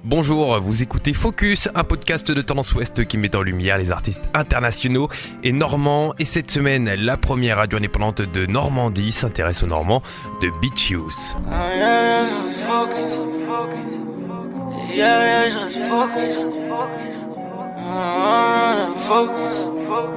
Bonjour, vous écoutez Focus, un podcast de Tendance Ouest qui met en lumière les artistes internationaux et normands. Et cette semaine, la première radio indépendante de Normandie s'intéresse aux Normands de Beach Youth.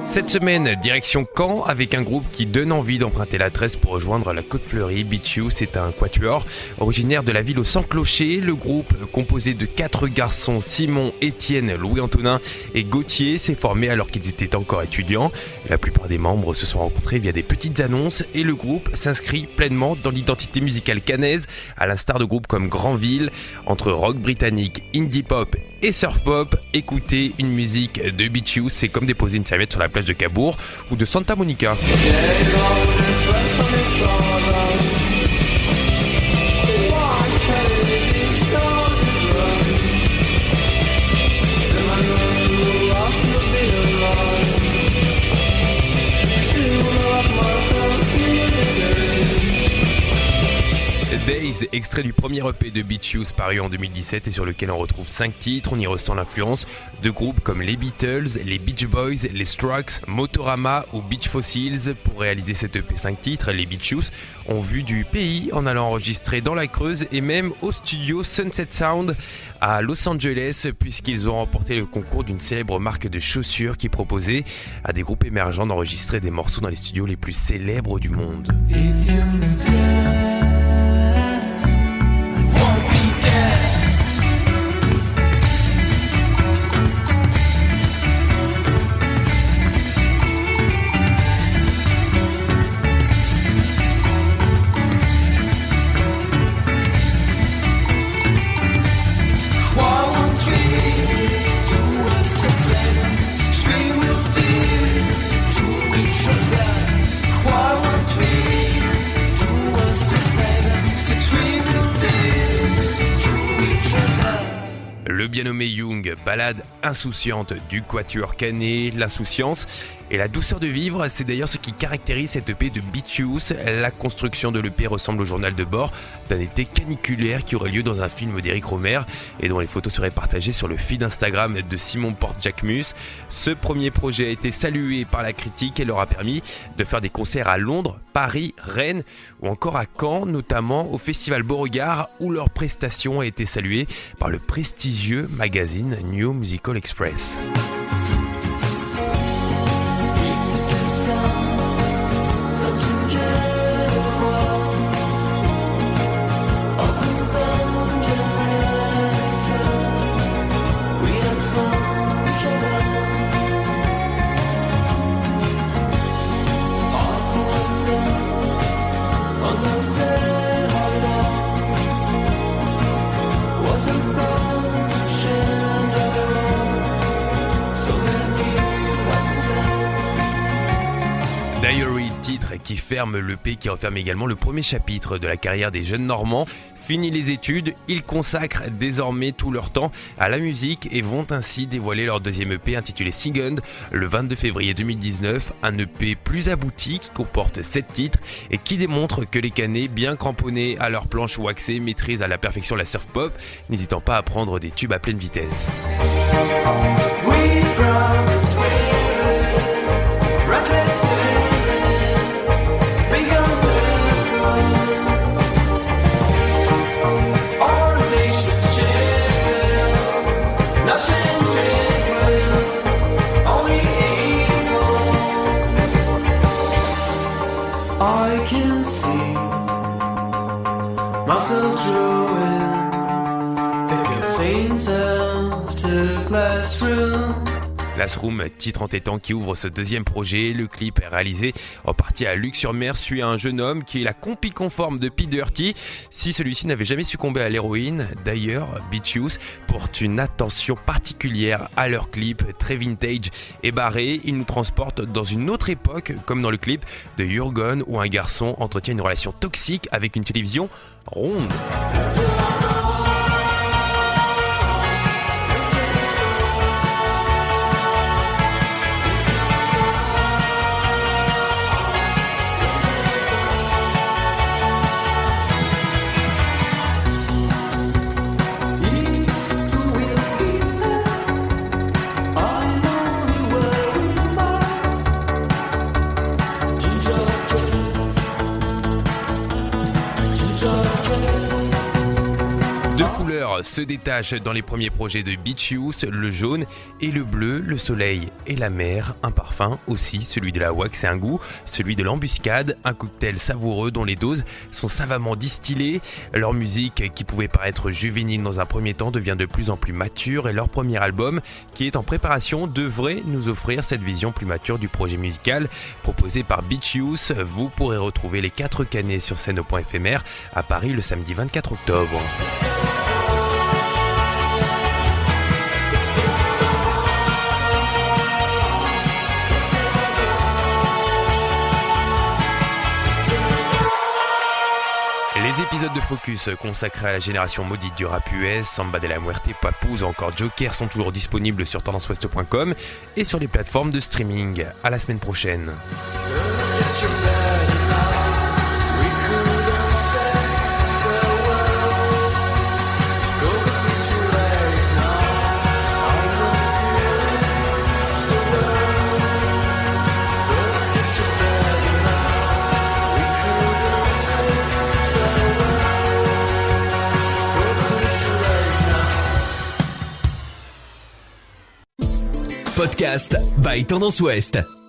Cette semaine, direction Caen avec un groupe qui donne envie d'emprunter la Tresse pour rejoindre la Côte Fleurie. Beach Youth, c'est un quatuor originaire de la ville aux 100 clochers. Le groupe, composé de 4 garçons, Simon, Étienne, Louis-Antonin et Gauthier, s'est formé alors qu'ils étaient encore étudiants. La plupart des membres se sont rencontrés via des petites annonces et le groupe s'inscrit pleinement dans l'identité musicale caennaise, à l'instar de groupes comme Granville. Entre rock britannique, indie pop et surf pop, écouter une musique de Beach Youth, c'est comme déposer une serviette sur la plage de Cabourg ou de Santa Monica. Days, extrait du premier EP de Beach Youth paru en 2017 et sur lequel on retrouve 5 titres. On y ressent l'influence de groupes comme les Beatles, les Beach Boys, les Strokes, Motorama ou Beach Fossils. Pour réaliser cet EP 5 titres, les Beach Youth ont vu du pays en allant enregistrer dans la Creuse et même au studio Sunset Sound à Los Angeles, puisqu'ils ont remporté le concours d'une célèbre marque de chaussures qui proposait à des groupes émergents d'enregistrer des morceaux dans les studios les plus célèbres du monde. Le bien nommé Young, ballade insouciante du quatuor caennais, l'insouciance et la douceur de vivre, c'est d'ailleurs ce qui caractérise cette EP de Beach Youth. La construction de l'EP ressemble au journal de bord d'un été caniculaire qui aurait lieu dans un film d'Éric Rohmer et dont les photos seraient partagées sur le feed Instagram de Simon Porte-Jacquemus. Ce premier projet a été salué par la critique et leur a permis de faire des concerts à Londres, Paris, Rennes ou encore à Caen, notamment au Festival Beauregard où leur prestation a été saluée par le prestigieux magazine New Musical Express. Diary, titre qui ferme l'EP, qui referme également le premier chapitre de la carrière des jeunes Normands. Fini les études, ils consacrent désormais tout leur temps à la musique et vont ainsi dévoiler leur deuxième EP intitulé Second le 22 février 2019. Un EP plus abouti qui comporte 7 titres et qui démontre que les Caennais, bien cramponnés à leur planche waxée, maîtrisent à la perfection la surf pop, n'hésitant pas à prendre des tubes à pleine vitesse. I can see myself drawing the curtains of the classroom. Classroom, titre entêtant qui ouvre ce deuxième projet. Le clip est réalisé en partie à Luc-sur-Mer, suit un jeune homme qui est la compie conforme de P. Dirty, si celui-ci n'avait jamais succombé à l'héroïne. D'ailleurs, Beach Youth porte une attention particulière à leur clip, très vintage et barré. Il nous transporte dans une autre époque, comme dans le clip de Jurgen, où un garçon entretient une relation toxique avec une télévision ronde. se détachent dans les premiers projets de Beach Youth, le jaune et le bleu, le soleil et la mer, un parfum aussi, celui de la wax et un goût, celui de l'embuscade, un cocktail savoureux dont les doses sont savamment distillées. Leur musique, qui pouvait paraître juvénile dans un premier temps, devient de plus en plus mature et leur premier album, qui est en préparation, devrait nous offrir cette vision plus mature du projet musical proposé par Beach Youth. Vous pourrez retrouver les 4 canets sur scène au point éphémère à Paris le samedi 24 octobre. Les épisodes de Focus consacrés à la génération maudite du rap US, Samba de la Muerte, Papoose ou encore Joker sont toujours disponibles sur tendanceouest.com et sur les plateformes de streaming. À la semaine prochaine. Podcast by Tendance Ouest.